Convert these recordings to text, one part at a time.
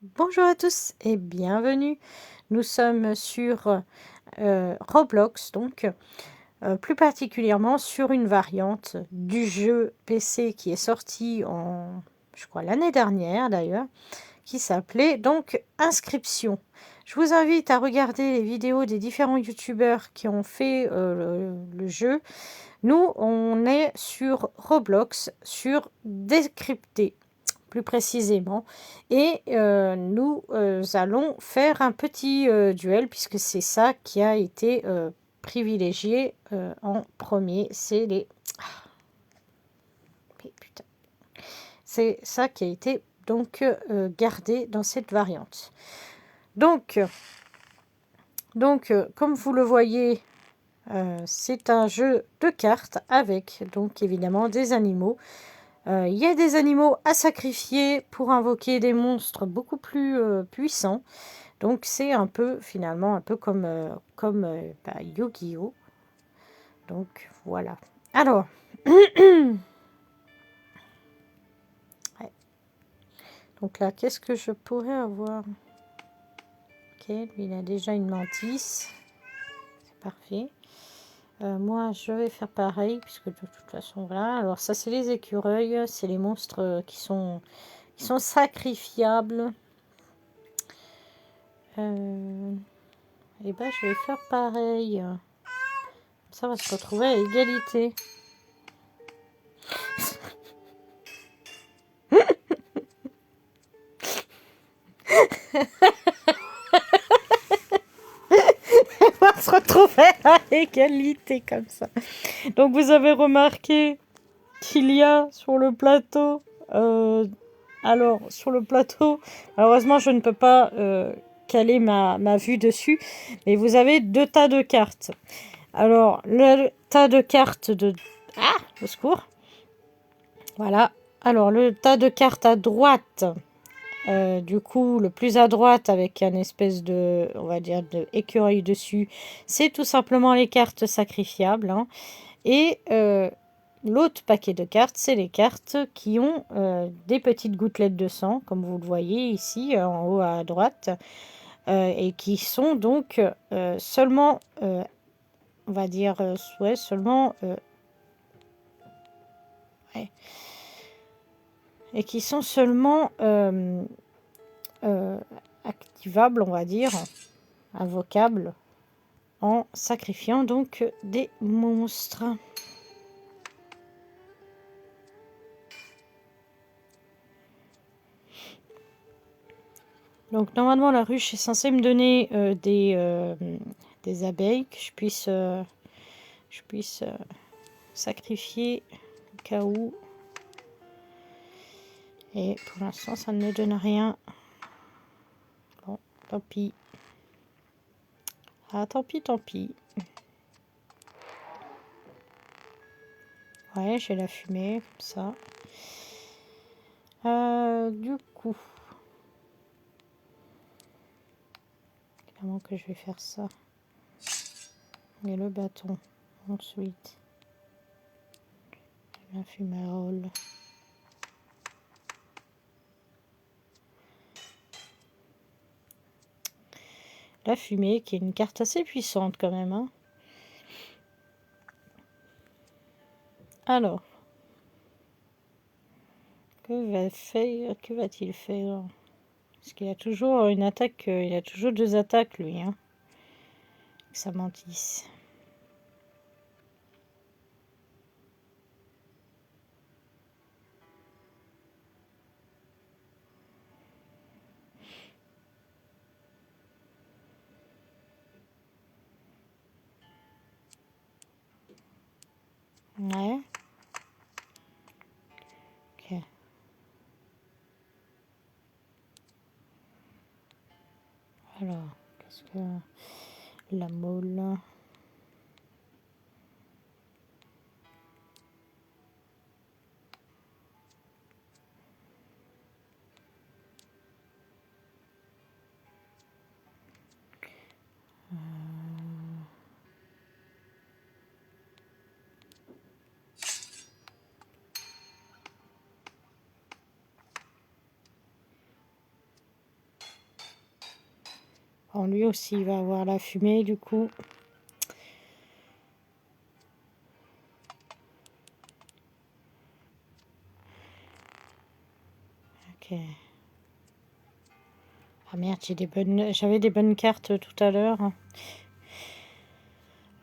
Bonjour à tous et bienvenue. Nous sommes sur Roblox, donc plus particulièrement sur une variante du jeu PC qui est sorti je crois, l'année dernière d'ailleurs, qui s'appelait donc Inscription. Je vous invite à regarder les vidéos des différents youtubeurs qui ont fait le jeu. Nous, on est sur Roblox, sur Décrypté plus précisément. Et nous allons faire un petit duel, puisque c'est ça qui a été privilégié en premier. C'est les... Putain. C'est ça qui a été donc gardé dans cette variante. Donc comme vous le voyez, c'est un jeu de cartes avec donc évidemment des animaux. Il y a des animaux à sacrifier pour invoquer des monstres beaucoup plus puissants. Donc c'est un peu finalement un peu comme Yu-Gi-Oh! Donc voilà. Alors, ouais. Donc là, qu'est-ce que je pourrais avoir? Ok, lui il a déjà une mantis. C'est parfait. Moi, je vais faire pareil, puisque de toute façon, voilà. Alors ça, c'est les écureuils. C'est les monstres qui sont sacrifiables. Et ben, je vais faire pareil. Ça va se retrouver à égalité. On va se retrouver à égalité comme ça. Donc vous avez remarqué qu'il y a sur le plateau... alors, sur le plateau, malheureusement, je ne peux pas caler ma vue dessus, mais vous avez deux tas de cartes. Alors, le tas de cartes de... Ah, au secours. Voilà. Alors, le tas de cartes à droite, du coup, le plus à droite avec un espèce de, on va dire, de écureuil dessus, c'est tout simplement les cartes sacrifiables. Hein. Et l'autre paquet de cartes, c'est les cartes qui ont des petites gouttelettes de sang, comme vous le voyez ici, en haut à droite, et qui sont donc seulement, on va dire, ouais, seulement... ouais, et qui sont seulement activables, on va dire, invocables, en sacrifiant donc des monstres. Donc normalement la ruche est censée me donner des abeilles que je puisse sacrifier au cas où. Et pour l'instant ça ne me donne rien. Bon, tant pis. Ah tant pis, tant pis. Ouais, j'ai la fumée, comme ça. Du coup, comment que je vais faire ça? Et le bâton. Ensuite, la fumarole. La fumée, qui est une carte assez puissante quand même. Hein. Alors, que va-t-il faire? Parce qu'il a toujours une attaque, il a toujours deux attaques lui. Hein. Ça mentisse. Ouais. Ok. Alors, qu'est-ce que... La mole. Bon, lui aussi, il va avoir la fumée, du coup. Ok. Ah merde, j'avais des bonnes cartes tout à l'heure.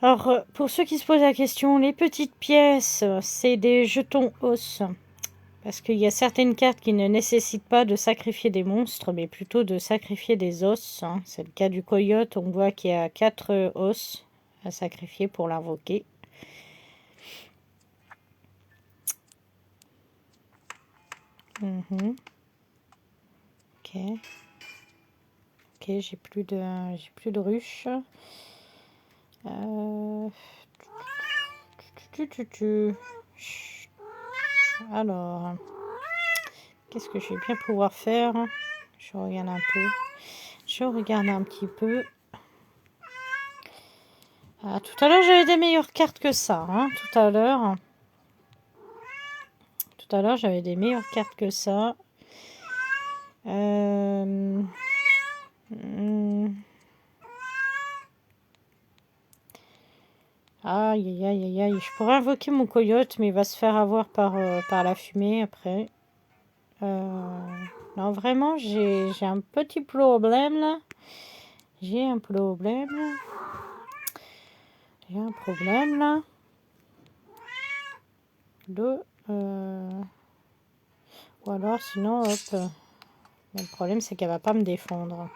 Alors, pour ceux qui se posent la question, les petites pièces, c'est des jetons os. Parce qu'il y a certaines cartes qui ne nécessitent pas de sacrifier des monstres, mais plutôt de sacrifier des os. Hein. C'est le cas du coyote, on voit qu'il y a 4 os à sacrifier pour l'invoquer. Ok. Ok, j'ai plus de ruches. Alors, qu'est-ce que je vais bien pouvoir faire? Je regarde un peu. Je regarde un petit peu. Ah, tout à l'heure, j'avais des meilleures cartes que ça. Hein, tout à l'heure, j'avais des meilleures cartes que ça. Aïe, aïe, aïe, aïe, aïe. Je pourrais invoquer mon coyote, mais il va se faire avoir par la fumée après. Non, vraiment, j'ai un petit problème là. J'ai un problème là. Ou alors, sinon, hop. Mais le problème, c'est qu'elle va pas me défendre.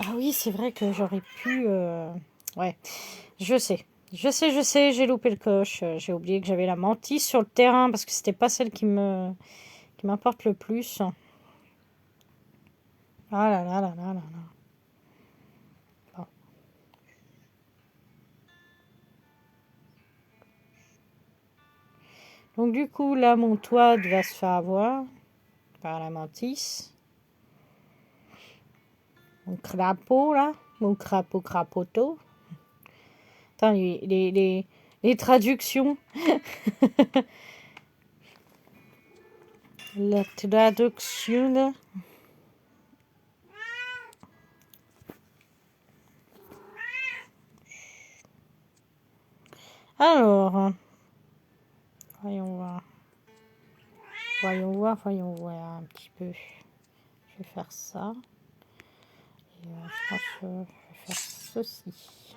Ah oui, c'est vrai que j'aurais pu... Ouais, je sais. J'ai loupé le coche. J'ai oublié que j'avais la mantis sur le terrain parce que c'était pas celle qui m'importe le plus. Ah là là là là là là. Bon. Donc du coup, là, mon toad va se faire avoir par la mantis. Mon crapaud, là. Mon crapaud. Attends, les traductions. La traduction, là. Alors, voyons voir. Voyons voir un petit peu. Je vais faire ça. Et je pense que je vais faire ceci.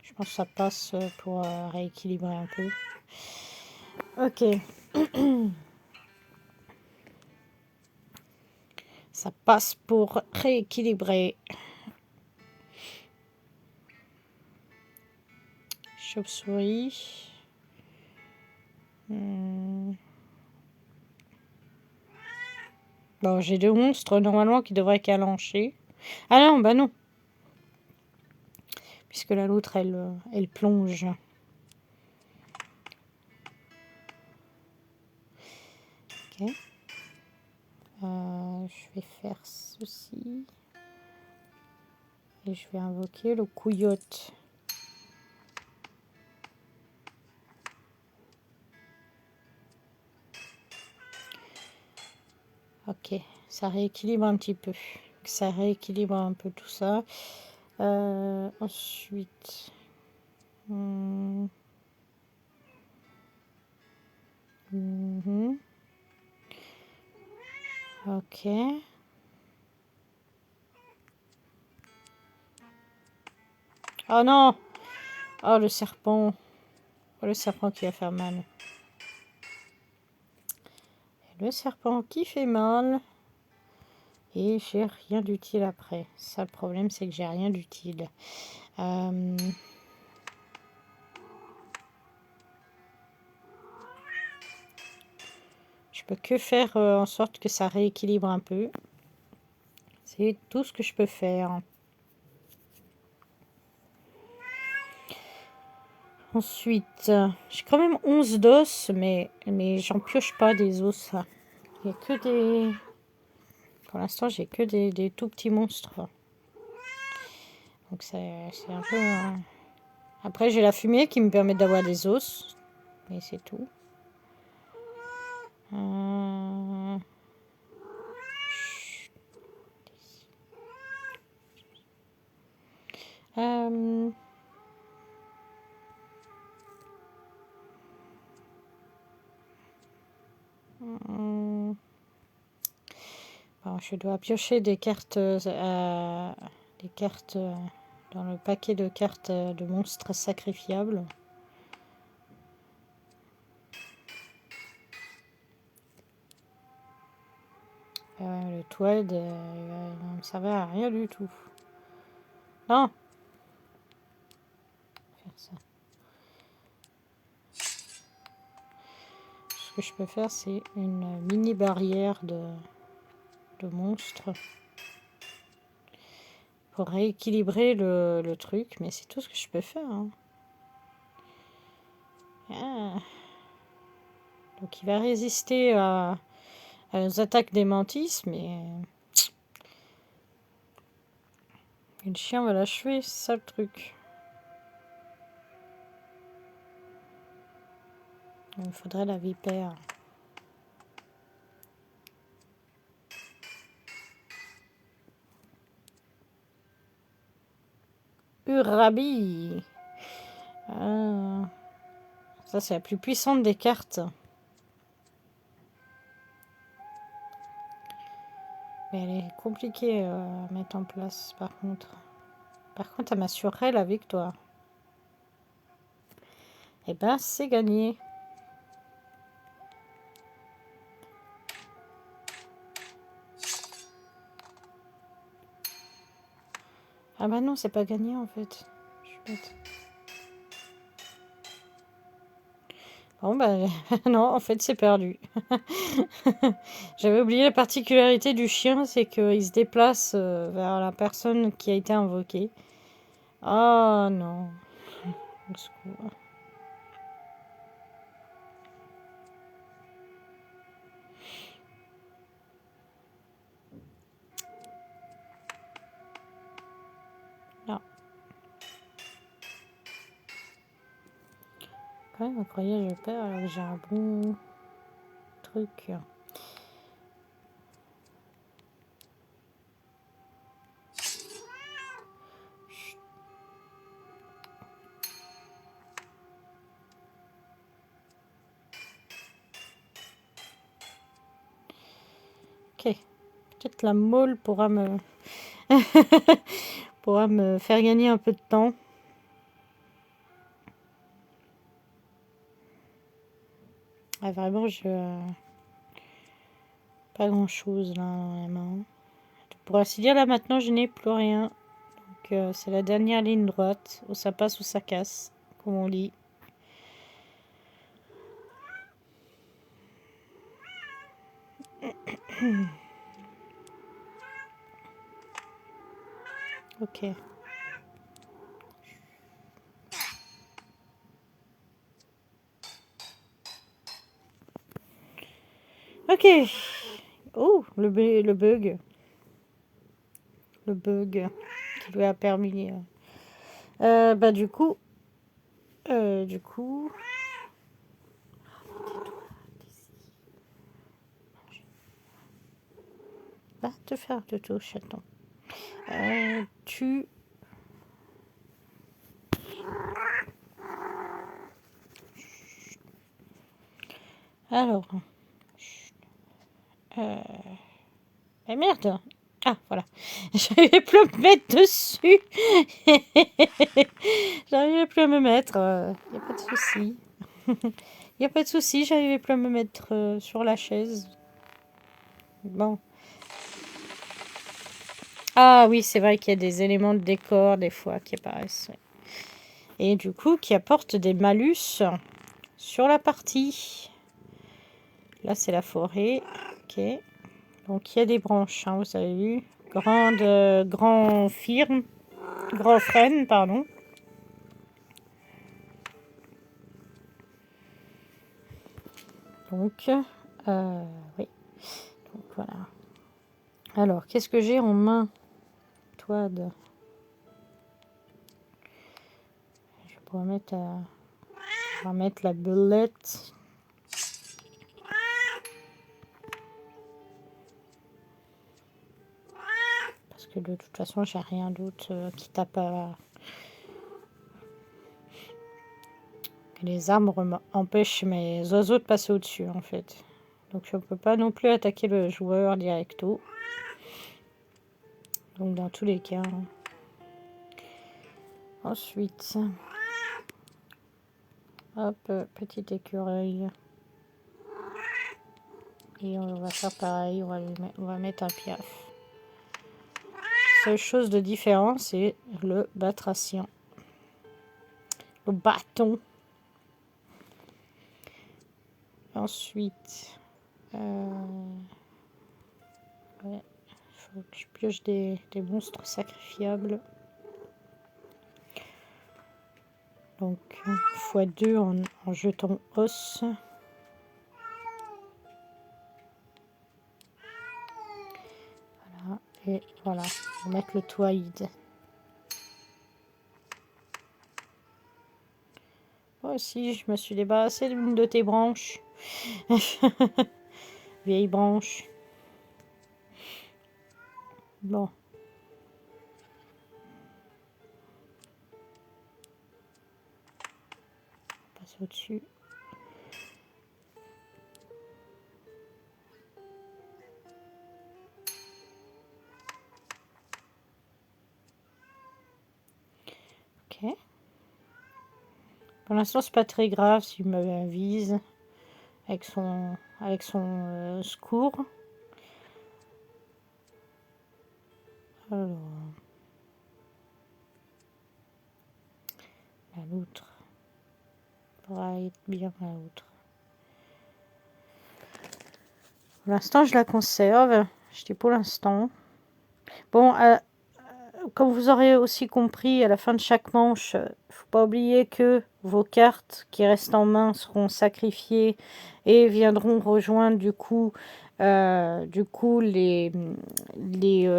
Je pense que ça passe pour rééquilibrer un peu. Ok. Ça passe pour rééquilibrer. Chauve-souris. Bon, j'ai 2 monstres normalement qui devraient calancher. Ah non, bah non. Puisque la loutre, elle plonge. Ok. Je vais faire ceci. Et je vais invoquer le coyote. Ok, ça rééquilibre un petit peu. Ça rééquilibre un peu tout ça. Ensuite... Ok. Oh non! Oh, le serpent. Oh, le serpent qui va faire mal. Le serpent qui fait mal. Et j'ai rien d'utile après. Ça, le problème, c'est que j'ai rien d'utile. Je peux que faire en sorte que ça rééquilibre un peu. C'est tout ce que je peux faire. Ensuite, j'ai quand même 11 d'os, mais j'en pioche pas des os. Il n'y a que des... Pour l'instant, j'ai que des tout petits monstres. Donc c'est un peu... Après, j'ai la fumée qui me permet d'avoir des os. mais c'est tout. Bon, je dois piocher des cartes, dans le paquet de cartes de monstres sacrifiables. Le Twed, il ne me servait à rien du tout. Non. Faire ça. Ce que je peux faire, c'est une mini barrière de monstres pour rééquilibrer le truc, mais c'est tout ce que je peux faire. Hein. Ah. Donc il va résister aux attaques des mantis, mais le chien va l'achever, c'est ça le truc. Il me faudrait la vipère. Urabi. Ah. Ça, c'est la plus puissante des cartes. Mais elle est compliquée à mettre en place, par contre. Par contre, elle m'assurerait la victoire. Eh ben, c'est gagné. Ah bah non, c'est pas gagné, en fait. Je suis bête. Bon, bah, non, en fait, c'est perdu. J'avais oublié la particularité du chien, c'est qu'il se déplace vers la personne qui a été invoquée. Oh non. Au secours. Non. Ouais, vous croyez que je perds alors que j'ai un bon truc. Ok. Peut-être la mole pourra me faire gagner un peu de temps. Ah, vraiment, pas grand-chose là dans la main. Pour ainsi dire, là maintenant, je n'ai plus rien. Donc, c'est la dernière ligne droite. Où ça passe, où ça casse, comme on dit. Ok. Ok. Oh, le bug. Le bug qui lui a permis. Bah du coup. Va te faire de tout, chaton. Tu. Alors. Eh merde. Ah, voilà. J'arrivais plus à me mettre dessus. J'arrivais plus à me mettre. Y a pas de souci. Y a pas de souci. J'arrivais plus à me mettre sur la chaise. Bon. Ah oui, c'est vrai qu'il y a des éléments de décor des fois qui apparaissent. Ouais. Et du coup, qui apportent des malus sur la partie. Là, c'est la forêt. Ok. Donc, il y a des branches, hein, vous avez vu. Grand frêne, pardon. Donc, oui. Donc, voilà. Alors, qu'est-ce que j'ai en main? Toad. Je pourrais mettre On va mettre la belette. Parce que de toute façon, j'ai rien d'autre qui tape à... Les arbres empêchent mes oiseaux de passer au-dessus, en fait. Donc, je ne peux pas non plus attaquer le joueur directo. Donc, dans tous les cas. Ensuite, hop, petit écureuil. Et on va faire pareil, on va mettre un piaf. Seule chose de différent, c'est le batracien. Le bâton. Ensuite, ouais, faut que je pioche des monstres sacrifiables. Donc, x2 en jetons os. Voilà, et voilà, on va mettre le toïde. Moi aussi, je me suis débarrassée d'une de tes branches. Vieille branche. Bon. On passe au-dessus. Ok. Pour l'instant, c'est pas très grave s'il me vise avec son secours. Alors, la loutre. Pourra être bien la loutre. Pour l'instant, je la conserve. Je dis pour l'instant. Bon, comme vous aurez aussi compris, à la fin de chaque manche, faut pas oublier que vos cartes qui restent en main seront sacrifiées et viendront rejoindre du coup les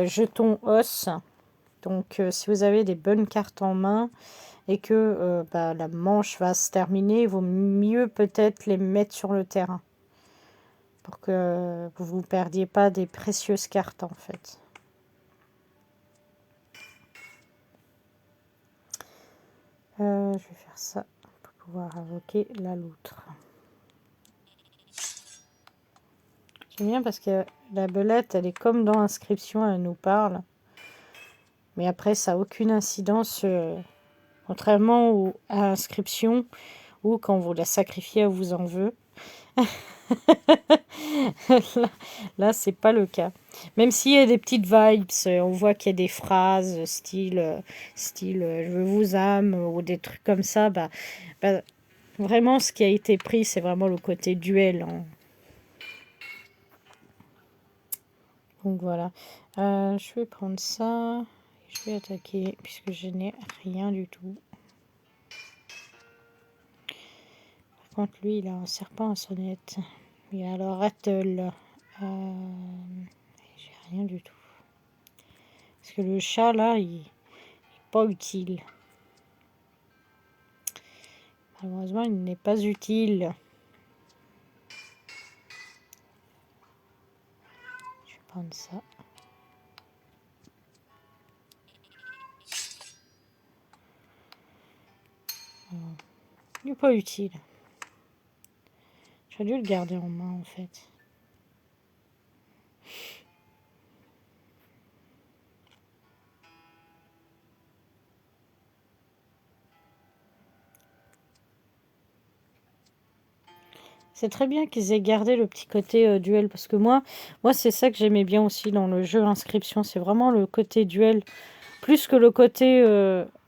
jetons os. Donc, si vous avez des bonnes cartes en main et que la manche va se terminer, il vaut mieux peut-être les mettre sur le terrain pour que vous ne perdiez pas des précieuses cartes en fait. Je vais faire ça pour pouvoir invoquer la loutre. J'aime bien parce que la belette, elle est comme dans Inscription, elle nous parle. Mais après, ça n'a aucune incidence, contrairement à Inscription, où quand vous la sacrifiez, elle vous en veut. Là, c'est pas le cas. Même s'il y a des petites vibes, on voit qu'il y a des phrases style je vous âme ou des trucs comme ça. Vraiment, ce qui a été pris, c'est vraiment le côté duel. Hein. Donc voilà. Je vais prendre ça. Je vais attaquer puisque je n'ai rien du tout. Par contre, lui, il a un serpent à sonnette. Il a le rattle. J'ai rien du tout. Parce que le chat, là, il n'est pas utile. Malheureusement, il n'est pas utile. Je vais prendre ça. Il n'est pas utile. J'aurais dû le garder en main, en fait. C'est très bien qu'ils aient gardé le petit côté duel, parce que moi c'est ça que j'aimais bien aussi dans le jeu Inscription, c'est vraiment le côté duel, plus que le côté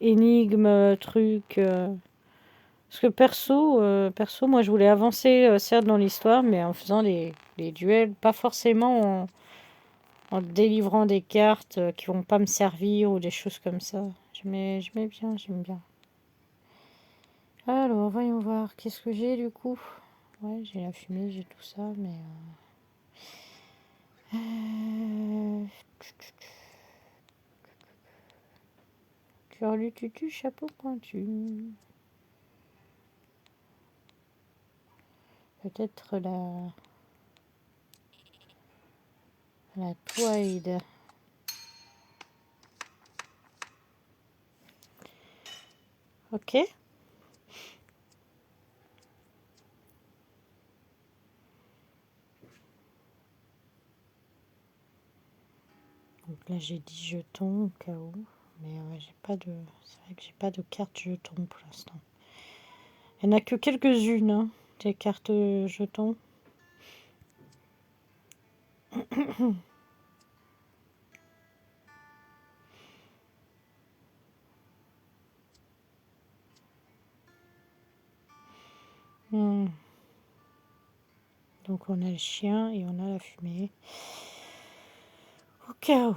énigme, truc. Parce que perso, moi je voulais avancer certes dans l'histoire, mais en faisant les duels, pas forcément en délivrant des cartes qui vont pas me servir ou des choses comme ça. J'aime bien, j'aime bien. Alors, voyons voir, qu'est-ce que j'ai du coup? Ouais, j'ai la fumée, j'ai tout ça, mais... Curlututu, chapeau pointu. Peut-être la Twied. Ok. Donc là j'ai 10 jetons au cas où. Mais j'ai pas de. C'est vrai que j'ai pas de carte jetons pour l'instant. Il n'y en a que quelques-unes, hein, des cartes jetons. Donc on a le chien et on a la fumée. Au cas où.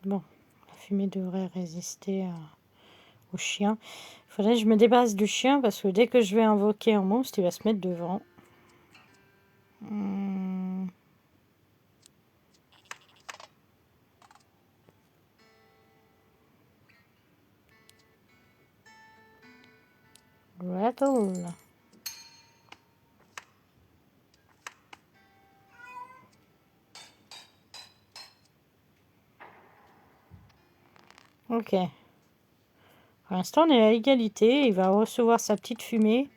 Bon, la fumée devrait résister au chien. Il faudrait que je me débarrasse du chien parce que dès que je vais invoquer un monstre, il va se mettre devant. Rattle. Ok. Pour l'instant, on est à égalité. Il va recevoir sa petite fumée.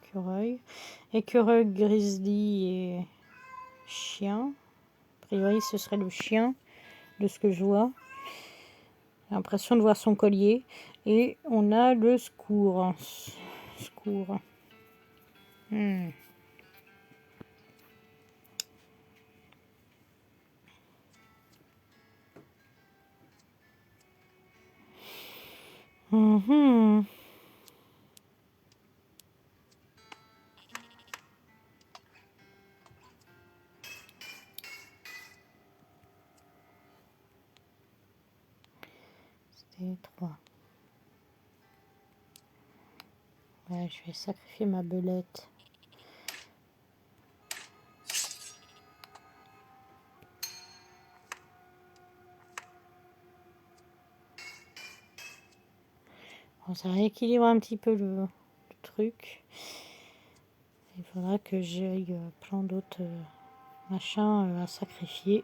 Écureuil. Écureuil, grizzly et chien. A priori, ce serait le chien, de ce que je vois. J'ai l'impression de voir son collier. Et on a le secours. Secours. C'était 3. Ouais, je vais sacrifier ma belette. Bon, ça rééquilibre un petit peu le truc. Il faudra que j'aille plein d'autres machins à sacrifier.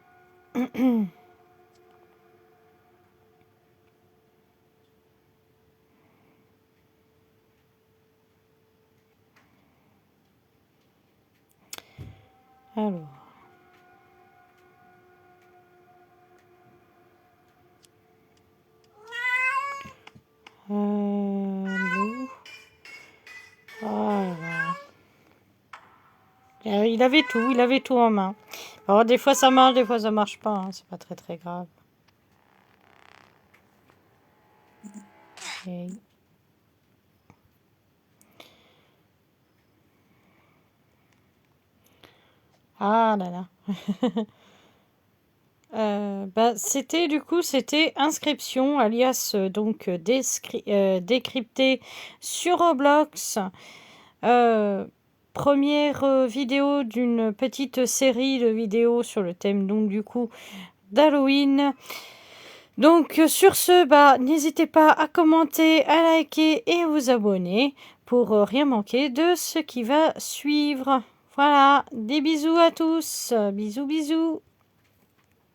Alors. Loup. Voilà. Il avait tout en main. Alors des fois ça marche, des fois ça marche pas, hein. C'est pas très très grave. Okay. Ah là là. C'était du coup, c'était inscription, alias donc décrypté sur Roblox. Première vidéo d'une petite série de vidéos sur le thème donc du coup d'Halloween. Donc sur ce, n'hésitez pas à commenter, à liker et à vous abonner pour rien manquer de ce qui va suivre. Voilà, des bisous à tous, bisous bisous.